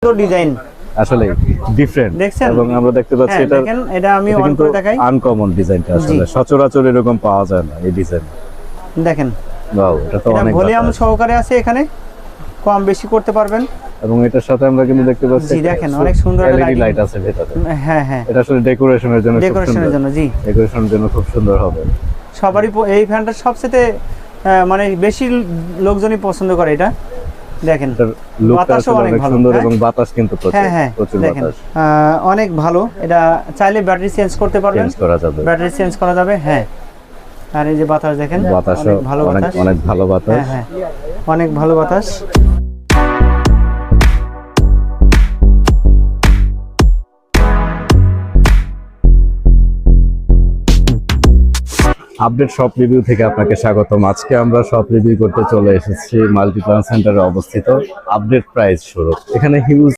তো ডিজাইন আসলে ডিফারেন্ট দেখছেন? এবং আমরা দেখতে পাচ্ছি এটা দেখেন এটা আমি অন কিন্তু করে দেখাই। আনকমন ডিজাইনটা আসলে সচরাচর এরকম পাওয়া যায় না এই ডিজাইন। দেখেন ওয়াও, এটা তো এটা অনেক ভলিউম বাতাস। সহকারে আছে, এখানে কম বেশি করতে পারবেন। এবং এটার সাথে আমরা কিন্তু দেখতে পাচ্ছি জি, দেখেন অনেক সুন্দর একটা এলইডি lighting। লাইট আছে ভেতরে। হ্যাঁ হ্যাঁ, এটা আসলে ডেকোরেশনের জন্য খুব ডেকোরেশনের সুন্দর। জন্য। জি, ডেকোরেশনের জন্য খুব সুন্দর হবে। সবারই এই ফ্যানটা সবচেয়ে মানে বেশি লোকজনই পছন্দ করে এটা। দেখেন এটার লুকটা বাতাসও আসলে অনেক অনেক ভালো, সুন্দর হ্যাঁ? এবং বাতাস কিন্তু হ্যাঁ হ্যাঁ, প্রচুর দেখেন বাতাস অনেক ভালো। এটা চাইলে ব্যাটারি চেঞ্জ করতে পারবেন, চেঞ্জ করা যাবে। ব্যাটারি চেঞ্জ করা যাবে। হ্যাঁ, আর এই যে বাতাস দেখেন, বাতাসও অনেক ভালো অনেক বাতাস। অনেক ভালো বাতাস। হ্যাঁ হ্যাঁ, অনেক ভালো বাতাস। আপডেট শপ রিভিউ থেকে আপনাকে স্বাগতম। আজকে আমরা শপ রিভিউ করতে চলে এসেছি মাল্টিপ্লান সেন্টারে অবস্থিত আপডেট প্রাইস শোরুম। এখানে হিউজ